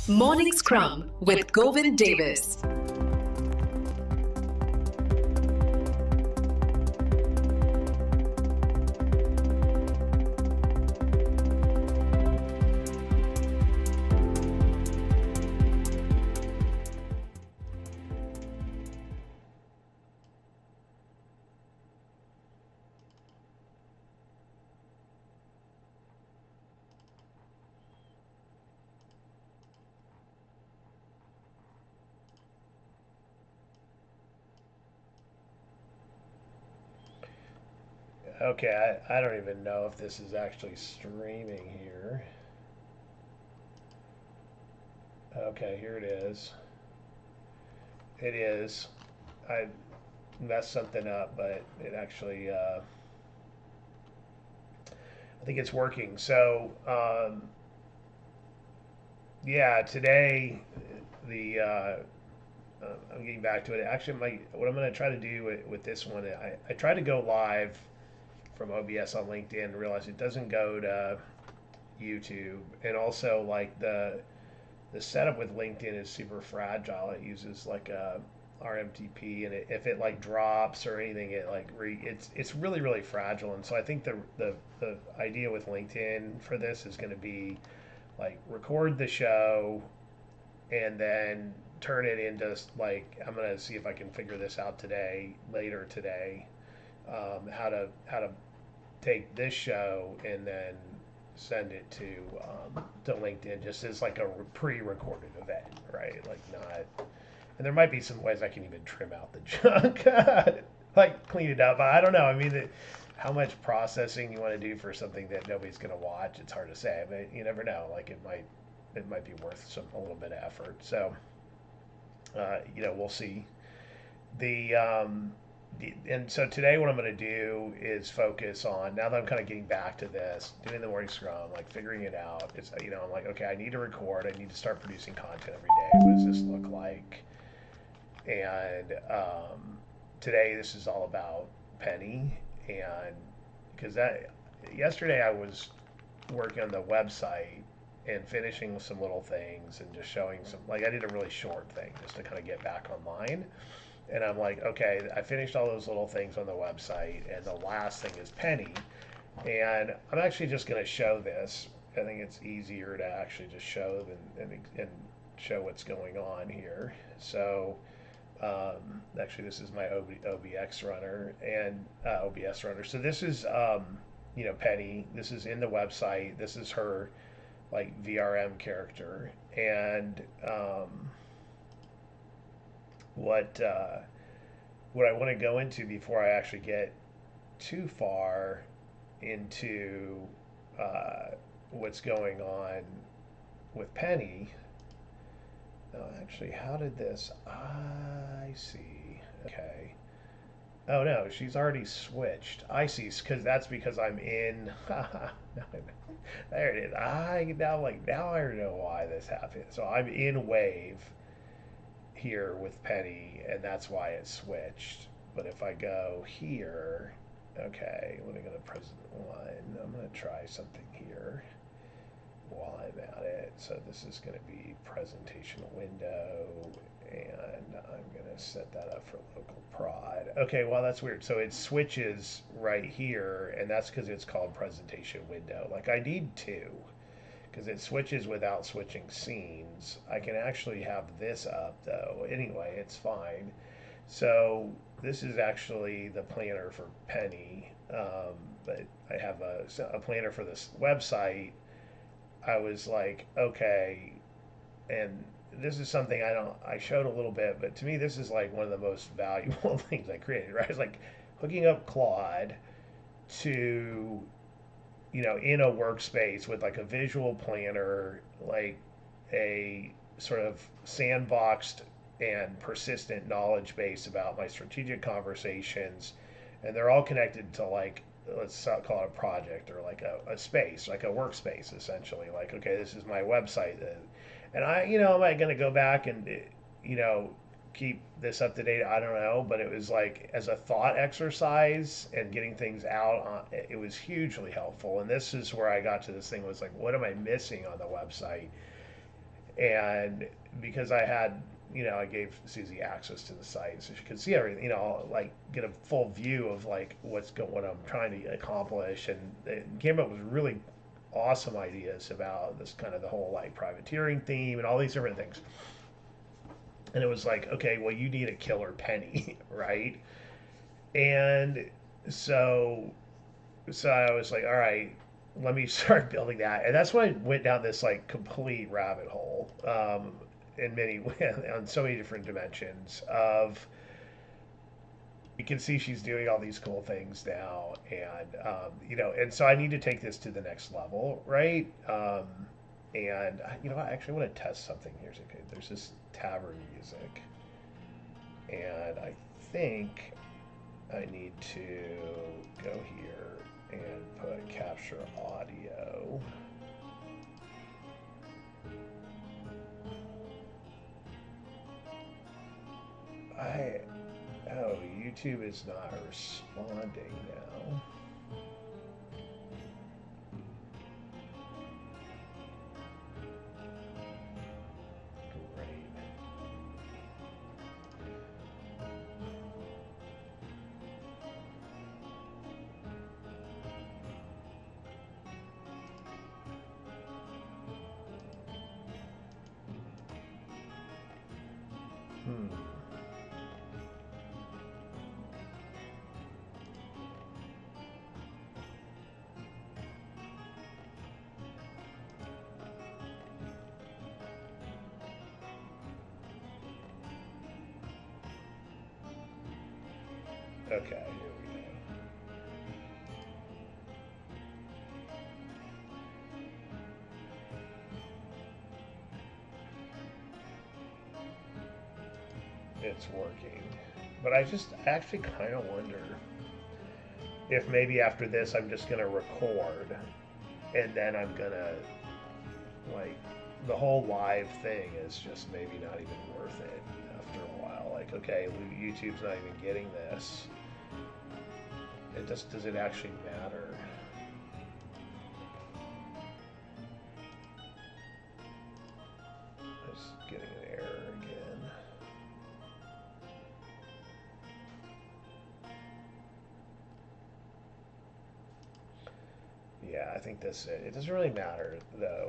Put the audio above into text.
Morning Scrum with Govind Davis. Okay, I don't even know if this is actually streaming here. Okay, here it is. It is. I messed something up, but it actually, I think it's working. So, yeah, today, I'm getting back to it. Actually, what I'm going to try to do with this one, I tried to go live from OBS on LinkedIn and realized it doesn't go to YouTube. And also, like, the setup with LinkedIn is super fragile. It uses like a RMTP, and if it like drops or anything, it's really fragile. And so I think the idea with LinkedIn for this is going to be like record the show and then turn it into like I'm going to see if I can figure this out later today, how to take this show and then send it to LinkedIn just as like a pre-recorded event, right? Like not, and there might be some ways I can even trim out the junk, like clean it up. I don't know. I mean, how much processing you want to do for something that nobody's going to watch? It's hard to say, but you never know. Like it might be worth a little bit of effort. So, we'll see. The and so today what I'm going to do is focus on, now that I'm kind of getting back to this, doing the morning scrum, like figuring it out. It's, I'm like, okay, I need to record. I need to start producing content every day. What does this look like? And today this is all about Penny. And because yesterday I was working on the website and finishing some little things and just showing like I did a really short thing just to kind of get back online. And I'm like, okay, I finished all those little things on the website, and the last thing is Penny. And I'm actually just going to show this. I think it's easier to actually just show and show what's going on here. So, actually, this is my OBX runner and OBS runner. So this is, Penny. This is in the website. This is her like VRM character, and what what I want to go into before I actually get too far into what's going on with Penny. Actually, how did this? I see. Okay. Oh no, she's already switched. I see, because I'm in. There it is. Now I know why this happened. So I'm in Wave here with Penny, and that's why it switched. But if I go here, okay, let me go to President 1. I'm going to try something here while I'm at it. So this is going to be presentation window, and I'm going to set that up for local prod. Okay, well, that's weird. So it switches right here, and that's because it's called presentation window. Like I need two, because it switches without switching scenes. I can actually have this up though. Anyway, it's fine. So this is actually the planner for Penny, but I have a planner for this website. I was like, okay, and this is something I showed a little bit, but to me this is like one of the most valuable things I created. Right, it's like hooking up Claude to in a workspace with like a visual planner, like a sort of sandboxed and persistent knowledge base about my strategic conversations. And they're all connected to like, let's call it a project or like a space, like a workspace essentially. Like, okay, this is my website. And am I going to go back and, you know, keep this up to date? I don't know, but it was like as a thought exercise and getting things out, it was hugely helpful. And this is where I got to this thing was like, what am I missing on the website? And because I had, I gave Susie access to the site so she could see everything, like get a full view of like what I'm trying to accomplish, and it came up with really awesome ideas about this kind of the whole like privateering theme and all these different things. And it was like, okay, well, you need a killer penny, right? And so, so I was like, all right, let me start building that. And that's when I went down this like complete rabbit hole, in many on so many different dimensions of you can see she's doing all these cool things now, and and so I need to take this to the next level, right? And I actually want to test something here. Okay, there's this tavern music, and I think I need to go here and put capture audio. I Oh, YouTube is not responding now. Great. Hmm. Okay, here we go. It's working. But I just actually kind of wonder if maybe after this I'm just going to record and then I'm going to, like, the whole live thing is just maybe not even worth it after a while. Like, okay, YouTube's not even getting this. Does it actually matter? It's getting an error again. Yeah, I think that's it. It doesn't really matter though,